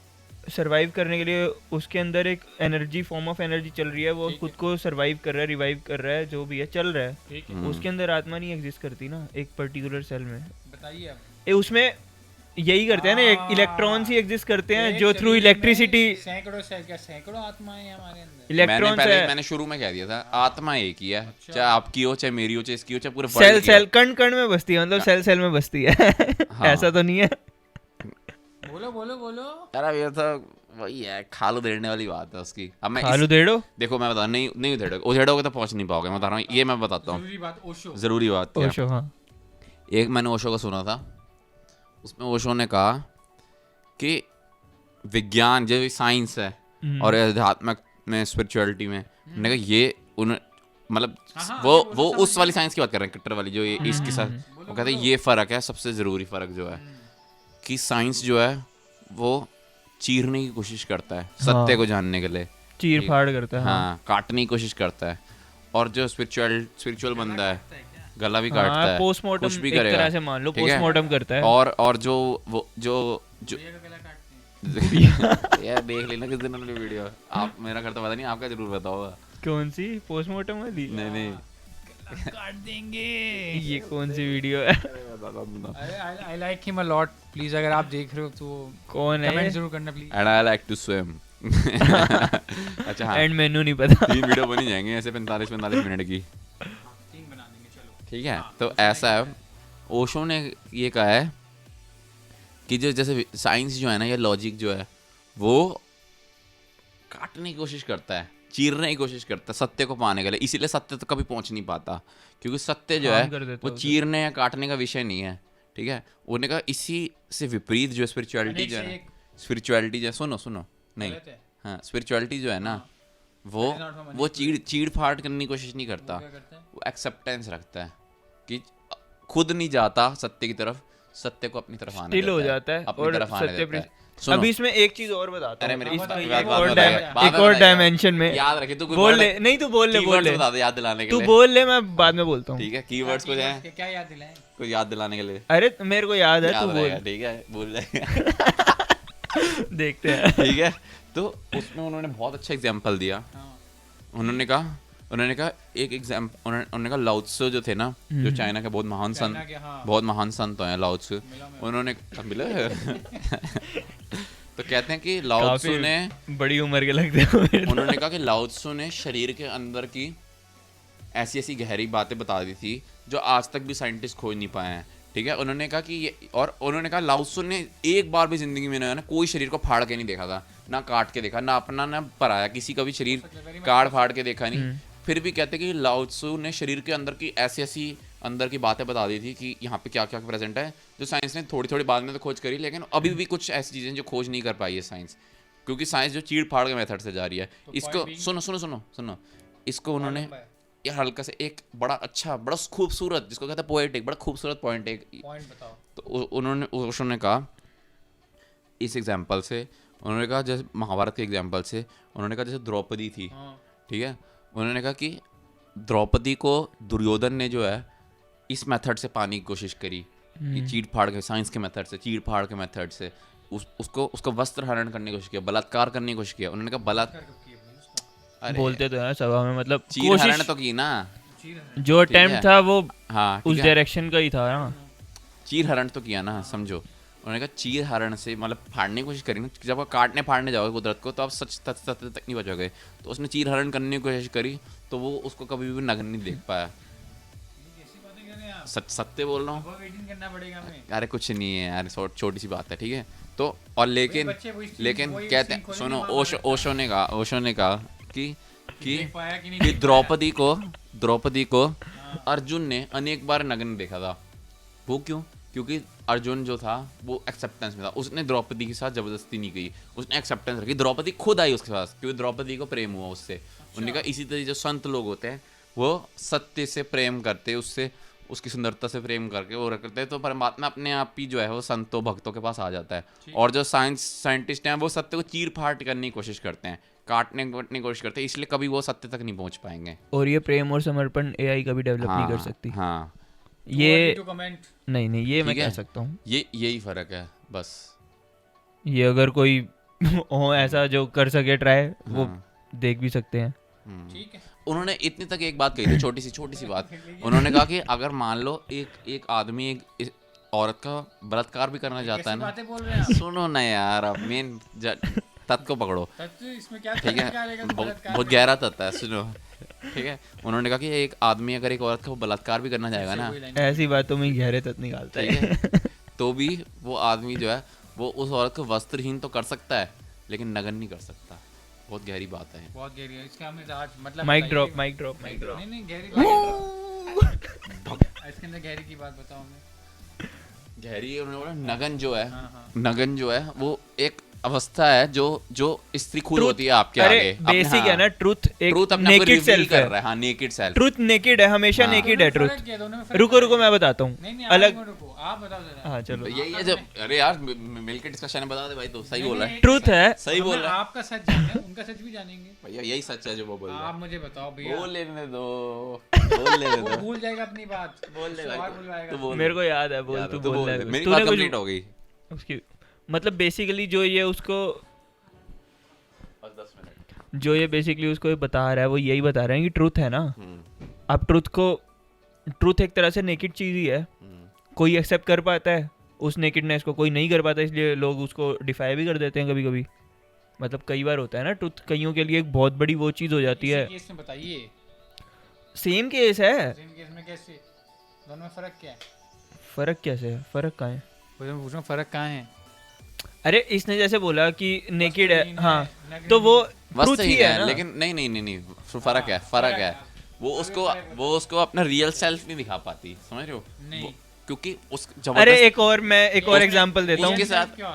सरवाइव करने के लिए उसके अंदर एक एनर्जी, फॉर्म ऑफ एनर्जी चल रही है, वो ठीक खुद है। को सरवाइव कर रहा है, रिवाइव कर रहा है, जो भी है चल रहा है। ठीक है, उसके अंदर आत्मा नहीं एग्जिस्ट करती ना एक पर्टिकुलर सेल में। बताइए अब। उसमें यही करते हैं ना, हाँ। इलेक्ट्रॉन्स ही एग्जिस्ट करते हैं एक जो थ्रू शरीर में इलेक्ट्रिसिटी। सैकड़ों आत्माएं हैं हमारे अंदर। इलेक्ट्रॉन्स है। मैंने शुरू में कह दिया था, आत्मा एक ही है, चाहे आपकी हो, चाहे मेरी हो, चाहे इसकी हो, चाहे पूरे सेल वर्ल्ड की हो। सेल कण कण में बसती है, मतलब सेल सेल में बसती है। हाँ। ऐसा तो नहीं है। बोलो। यार ये तो वही है, खालू देने वाली बात है उसकी। अब मैं खालू देड़ो। देखो मैं बता नहीं उधेड़ोगे तो पहुंच नहीं पाओगे, मैं बता रहा हूँ, ये मैं बताता हूँ। जरूरी बात ओशो। जरूरी बात क्या? ओशो, हाँ। एक मैंने ओशो का सुना था, उसमें ओशो ने कहा कि विज्ञान जो साइंस है और अध्यात्म में, स्पिरिचुअलिटी में, उन्होंने कहा ये मतलब हाँ, वो उस वाली साइंस की बात कर रहे हैं, कट्टर वाली जो ये इसके साथ, वो कहते हैं ये फर्क है, सबसे जरूरी फर्क जो है कि साइंस जो है वो चीरने की कोशिश करता है सत्य को जानने के लिए, चीर फाड़ करता है। हाँ काटने की कोशिश करता है, और जो स्पिरिचुअल बंदा है गला भी हाँ, काटता है, पोस्टमार्टम कुछ भी एक तरह करेगा, से मान लो, ठीक है? पोस्टमार्टम करता है। और जो वो जो भैया का गला काटते हैं। यार देख लेना किस दिन वाली वीडियो, आप मेरा घर तो पता नहीं, आपका जरूर पता होगा। कौन सी पोस्टमार्टम वाली? नहीं काट देंगे। ये कौन सी वीडियो है? I like him a lot. Please अगर आप देख रहे हो तो कौन है? कमेंट जरूर करना please. And I like to swim. अच्छा हाँ, एंड मेनू नहीं पता। 3 वीडियो बनी जाएंगे ऐसे 45 मिनट की, 3 बना देंगे चलो। ठीक है? तो ऐसा है, ओशो ने ये कहा है कि जो जैसे साइंस जो है ना, या लॉजिक जो है, वो काटने की कोशिश करता है, चीरने की कोशिश करता है सत्य को पाने के लिए, इसीलिए सत्य तो कभी पहुंच नहीं पाता, क्योंकि सत्य जो काम कर है देता वो है उसे। चीरने या काटने का विषय नहीं है, ठीक है? उन्होंने कहा इसी से विपरीत जो स्पिरिचुअलिटी अनेक जो से है, एक स्पिरिचुअलिटी जो सुनो नहीं, गलत है। हाँ स्पिरिचुअलिटी जो है ना, वो That is not from वो manipulation. चीड़ फाड़ करने की कोशिश नहीं करता, वो क्या करता है? वो एक्सेप्टेंस रखता है कि खुद नहीं जाता सत्य की तरफ, सत्य को अपनी तरफ आने स्टिल हो देता जाता है अपनी और तरफ आने सत्य देता है। प्रिंस- सुनो, अभी इसमें एक चीज और बताता अरे हूँ। मेरे इस- बात- एक बात और बताइए, बात एक और बताइए। डायमेंशन में याद रखे तू, कोई बोल word- ले, नहीं तू बोल ले, बोल keywords ले, बता दे याद दिलाने के तू लिए, बोल ले, मैं बाद में बोलता हूँ। ठीक है? कीवर्ड्स को जाए क्या याद दिलाएं? कोई याद दिलाने के लिए अरे मेरे को याद है, तू याद रहेगा, बोल। ठीक है? भूल जाएगा। देखते हैं। ठीक है? तो उसमें उन्होंने बहुत अच्छा एग्जांपल दिया। हाँ। उन्होंने कहा उन्होंने कहा एक एग्जाम्पल, उन्होंने कहा लाओ त्से जो थे ना, जो चाइना के बहुत महान संत, चाइना के, हाँ। बहुत महान संत हैं लाओ त्से, उन्होंने मिला है तो कहते हैं कि लाओ त्से ने, बड़ी उम्र के लगते हैं मेरे तो। उन्होंने कहा कि लाओ त्से ने शरीर के अंदर की ऐसी ऐसी गहरी बातें बता दी थी जो आज तक भी साइंटिस्ट खोज नहीं पाए हैं, ठीक है। उन्होंने कहा कि ये, और उन्होंने कहा लाओ त्से ने एक बार भी जिंदगी में ना कोई शरीर को फाड़ के नहीं देखा था, ना काट के देखा, ना अपना ना पराया किसी का भी शरीर काट फाड़ के देखा नहीं। फिर भी कहते कि लाओ त्से ने शरीर के अंदर की ऐसी ऐसी अंदर की बातें बता दी थी कि यहाँ पे क्या क्या प्रेजेंट है, जो साइंस ने थोड़ी थोड़ी बाद में तो खोज करी, लेकिन अभी भी कुछ ऐसी चीज़ें जो खोज नहीं कर पाई है साइंस, क्योंकि साइंस जो चीड़ फाड़ के मेथड से जा रही है। इसको सुनो सुनो सुनो सुनो, इसको उन्होंने ये हल्का से एक बड़ा अच्छा बड़ा खूबसूरत, जिसको कहते हैं पोएटिक, बड़ा खूबसूरत पॉइंट बताओ। तो उन्होंने कहा इस एग्जाम्पल से, उन्होंने कहा जैसे महाभारत के एग्जाम्पल से, उन्होंने कहा जैसे द्रौपदी थी, ठीक है, उन्होंने कहा कि द्रौपदी को दुर्योधन ने जो है इस मेथड से पाने की कोशिश करी, कि चीड़ फाड़ के, साइंस के मेथड से, चीड़ फाड़ के मेथड से उसको वस्त्र हरण करने की कोशिश किया, बलात्कार करने की कोशिश किया। उन्होंने कहा बोलते तो है सभा में, मतलब चीड़ हरण तो की ना, जो अटेम्प्ट था वो हाँ उस डायरेक्शन का ही था ना, चीड़ हरण तो किया ना, समझो। उन्होंने कहा चीड़ हरण से मतलब फाड़ने की कोशिश करी ना, जब आप काटने फाड़ने जाओगे कुदरत को तो आप सच सत्य तक नहीं बचोगे। तो उसने चीड़ हरण करने की कोशिश करी तो वो उसको कभी भी नग्न नहीं देख पाया। सत्य बोल रहा हूँ, अरे कुछ नहीं है यार, छोटी सी बात है, ठीक है। तो और लेकिन कहते हैं, सुनो, ओशो ने कहा कि द्रौपदी को अर्जुन ने अनेक बार नग्न देखा था। वो क्यों? क्योंकि अर्जुन जो था वो एक्सेप्टेंस में था, उसने द्रौपदी के साथ जबरदस्ती नहीं की, उसने एक्सेप्टेंस रखी। द्रौपदी खुद आई उसके पास क्योंकि द्रौपदी को प्रेम हुआ उससे। उन्होंने कहा इसी तरह जो संत लोग होते हैं वो सत्य से प्रेम करते, उससे उसकी सुंदरता से प्रेम करके वो करते हैं, तो परमात्मा अपने आप ही जो है वो संतों भक्तों के पास आ जाता है। और जो साइंटिस्ट हैं वो सत्य को चीर फाड़ करने की कोशिश करते हैं, काटने की कोशिश करते हैं, इसलिए कभी वो सत्य तक नहीं पहुंच पाएंगे। और ये प्रेम और समर्पण एआई कभी डेवलप नहीं कर सकती। हाँ, ये नहीं ये मैं कह सकता हूँ, यही फर्क है बस। ये अगर कोई हो ऐसा जो कर सके ट्राई, वो देख भी सकते हैं। ठीक है। उन्होंने इतनी तक एक बात कही थी, छोटी सी बात। उन्होंने कहा कि अगर मान लो एक आदमी एक औरत का बलात्कार भी करना चाहता है ना, सुनो ना यार, अब मेन तत्व को पकड़ो, इसमें क्या, ठीक है, बहुत गहरा तत्व है, सुनो, ठीक है। उन्होंने कहा कि एक आदमी अगर एक औरत का बलात्कार भी करना चाहेगा ना, ऐसी बातों में गहरे तत्व निकालता है, तो भी वो आदमी जो है वो उस औरत को वस्त्रहीन तो कर सकता है लेकिन नग्न नहीं कर सकता। बहुत गहरी बात है, बहुत गहरी है। इसका हमें आज मतलब माइक ड्रॉप नहीं गहरी इसके अंदर गहरी की बात बताओ मैं। गहरी नगन जो है वो एक अवस्था है जो स्त्री खुद होती है आपके आगे। बेसिक है ना, ट्रुथ एक नेकेड सेल्फ कर रहा है। हाँ, नेकेड सेल्फ, ट्रुथ नेकेड है, हमेशा नेकेड है ट्रुथ। रुको मैं बताता हूँ अलग, आप बताओ जरा। हाँ चलो, यही है जब, अरे यार मिलके डिस्कशन बता दे भाई, तो सही बोल रहा है, ट्रुथ है, सही बोल रहा है। आपका सच जाने, उनका सच भी जानेंगे भैया, यही सच है जो वो बोल रहा है। आप मुझे बताओ भैया, बोल लेने दो वो भूल जाएगा अपनी बात, बोल ले तो मेरे को याद है, बोल तू बोल ले, मेरी बात कंप्लीट हो गई उसकी। मतलब बेसिकली जो ये उसको 10 मिनट जो ये बेसिकली उसको बता रहा है वो यही बता रहे हैं कि ट्रुथ है ना। अब ट्रुथ एक तरह से नेकेड चीज ही है, कोई एक्सेप्ट कर पाता है उस नेकेडनेस को, कोई नहीं कर पाता, इसलिए लोग उसको डिफाई भी कर देते हैं कभी कभी। मतलब कई बार होता है ना, ट्रुथ कईयों के लिए एक बहुत बड़ी वो चीज हो जाती है। केस में बताइए, सेम केस है, सेम केस में कैसे, दोनों में फर्क क्या है? फर्क कैसे है, फर्क कहाँ है? मैं पूछ रहा हूं फर्क कहाँ है? अरे इसने जैसे बोला कि नेकेड है, हाँ, तो वो ट्रुथ ही है ना। लेकिन नहीं, फर्क है। वो उसको अपना रियल सेल्फ नहीं दिखा पाती, समझ रहे हो? नहीं, क्योंकि उस अरे एक और एग्जांपल देता हूँ।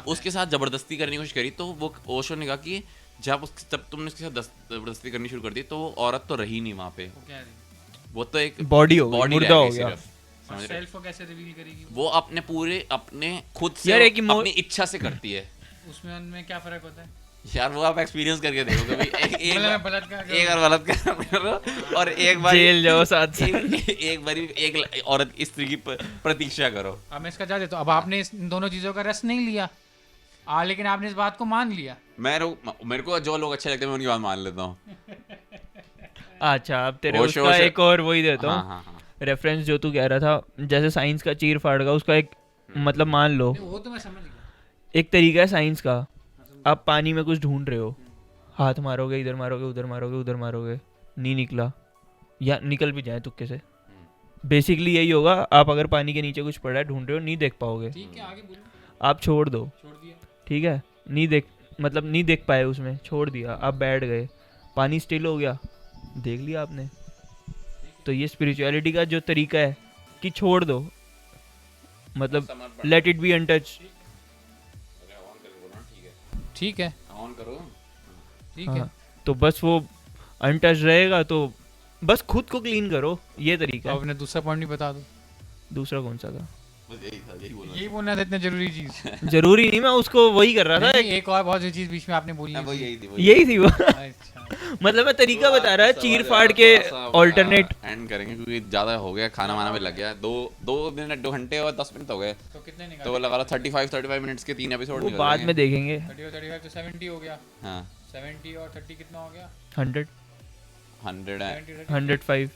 उसके साथ जबरदस्ती करने की कोशिश करी, तो वो ओशो ने कहा कि जब तुमने उसके साथ जबरदस्ती करनी शुरू कर दी तो वो औरत तो रही नहीं वहाँ पे, वो तो एक बॉडी मुर्दा हो गया। सेल्फ को कैसे रिवील करेगी? वो अपने खुद से अपनी इच्छा से करती है। उसमें उनमें क्या फर्क होता है यार? वो आप एक्सपीरियंस करके देखो कभी, एक बार बलात्कार करो और एक बार जेल जाओ साथ एक बार एक औरत स्त्री की प्रतीक्षा करो। अब मैं इसका जा देता हूँ। अब आपने इन दोनों चीजों का रस नहीं लिया, लेकिन आपने इस बात को मान लिया। मेरे को जो लोग अच्छे लगते हैं मैं उनकी बात मान लेता हूँ। अच्छा अब तेरे वो उसका show- एक और वही देता हाँ हूँ हाँ हाँ रेफरेंस जो तू कह रहा था, जैसे साइंस का चीर फाड़ का उसका एक मतलब मान लो वो तो मैं समझ गया। एक तरीका है साइंस का, आप पानी में कुछ ढूंढ रहे हो, हाथ मारोगे, इधर मारोगे, उधर मारोगे, उधर मारोगे, नहीं निकला, या निकल भी जाए तुक्के से, बेसिकली यही होगा। आप अगर पानी के नीचे कुछ पड़ा है ढूंढ रहे हो, नहीं देख पाओगे, ठीक है, आगे बोलो। आप छोड़ दो, छोड़ दिया। ठीक है, नहीं देख मतलब नहीं देख पाए उसमें, छोड़ दिया, आप बैठ गए, पानी स्टिल हो गया, देख लिया आपने। तो ये स्पिरिचुअलिटी का जो तरीका है कि छोड़ दो, मतलब लेट इट बी अनटच। ठीक है, ऑन करो। ठीक है। हाँ, तो बस वो अनटच रहेगा, तो बस खुद को क्लीन करो, ये तरीका अब है। अपने दूसरा पॉइंट भी बता दो। दूसरा कौन सा था? बस यही था, यही बोलना यही बोलना था, इतना जरूरी चीज। जरूरी नहीं, मैं उसको वही कर रहा था। नहीं, एक और बहुत सी चीज बीच में आपने बोली था। है। वो यही थी, वो यही थी वो। अच्छा। मतलब मैं तरीका बता रहा है, चीर फाड़ के ऑल्टरनेट। एंड करेंगे क्योंकि ज्यादा हो गया, खाना वाना भी लग गया। 2 घंटे और 10 मिनट हो गए, तो कितने निकाले? तो वो लगा 35 मिनट्स के 3 एपिसोड वो बाद में देखेंगे। 30 और 35 तो 70 हो गया। हाँ 70 और 30 कितना हो गया? 100 100 है 70, 105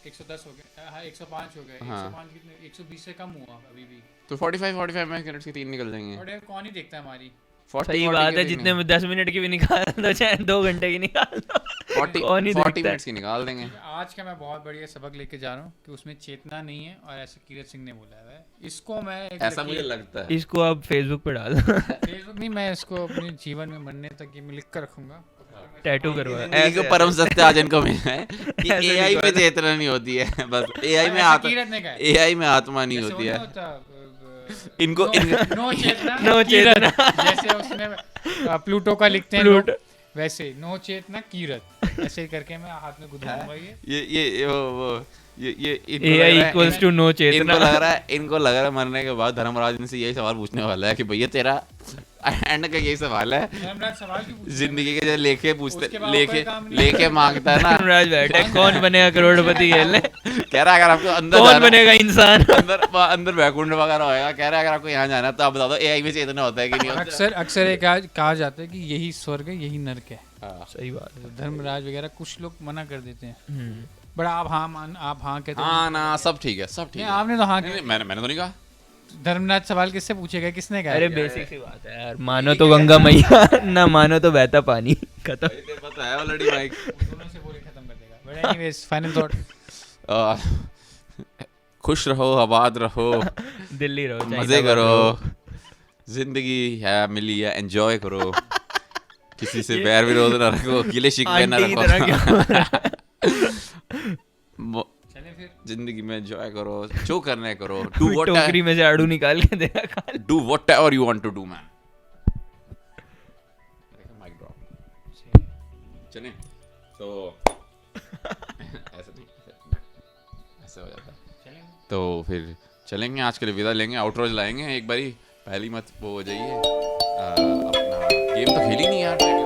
110 हो गया। हाँ 105 हो गए। हाँ। 105 कितने? 120 से कम हुआ अभी भी। तो 45 मिनट्स के 3 निकल जाएंगे। और यार कौन ही देखता है हमारी? 40 सही 40 बात के है, तीन जितने में 10 मिनट की भी निकाल दो, चाहे 2 घंटे की निकाल दो, 40 कौन ही 40 देखता है। मिनट्स की निकाल देंगे। आज का मैं बहुत बढ़िया सबक लेके जा रहा हूँ कि उसमें चेतना नहीं है, और ऐसे कीरत सिंह ने बोला है। इसको मैं एक ऐसा मुझे लगता है। इसको आप फेसबुक पे डाल दो, फेसबुक नहीं, मैं इसको अपने जीवन में मरने तक ये मैं लिख कर रखूंगा। टैटू करवा। जिंदगी के परम सत्य आज इनको मिला है कि ऐसे एआई लिखवा में दो। चेतना नहीं होती है, बस एआई में ऐसे कीरत ने कहा है। एआई में आत्मा नहीं जैसे होती वो है। नहीं होता, इनको नो चेतना नो कीरत। जैसे उसने प्लूटो का लिखते हैं लोग, वैसे नो चेतना कीरत, ऐसे ही करके मैं हाथ में गुदवाऊंगा ये। ये वो ये इनको AI लग रहा है- इक्वल्स टू नो चेतना। इनको लग रहा है मरने के बाद धर्मराज इनसे यही सवाल पूछने वाला है कि भैया तेरा एंड का यही सवाल है, धर्मराज सवाल क्यों पूछ रहे हैं? जिंदगी के जो लेके पूछते उसके बाद लेके कोई काम नहीं लेके मांगता है ना, धर्मराज बैठे, कौन बनेगा करोड़पति खेलने, कह रहा है अगर आपको अंदर कौन जाना बनेगा इंसान। अंदर बैकुंठ वगैरह होएगा, कह रहा है अगर आपको यहाँ जाना है तो आप बता दो एआई में चेतना होता है कि नहीं होता। अक्सर अक्सर ये कहा जाता है कि यही स्वर्ग है, यही नरक है। हाँ। सही बात है। धर्मराज वगैरह कुछ लोग मना कर देते हैं, बट आप हाँ कहते हो। हाँ ना सब ठीक है, सब ठीक नहीं, है। आपने तो हाँ नहीं, कहा। नहीं, मैंने तो नहीं कहा। धर्मराज सवाल किससे पूछेगा, किसने कहा? अरे बेसिक सी बात है यार, मानो तो गंगा मैया, ना मानो तो बहता पानी, खत्म। ये पता है ऑलरेडी माइक। दोनों से बोले खत्म कर देगा। But anyways final thought. खुश रहो, आबाद रहो, दिल्ली रहो, चाइना मजे बंद करो, रहो। जिंदगी है मिली है, एंजॉय करो, किसी से बैर विरोध ना रखो, गिले शिकवे ना आंटी की तरह रखो। चलें फिर। जिंदगी में एंजॉय करो, जो करना है करो, डू व्हाट टोकरी में से आड़ू निकाल के देगा खा ले। Do whatever you want to do man. Mic drop. चलें तो ऐसे नहीं, ऐसे हो जाता है। चलें। तो फिर चलेंगे, आज के लिए विदा लेंगे, आउटरोज लाएंगे एक बारी। पहली मत वो हो जाइए, अपना गेम तो खेली नहीं यार।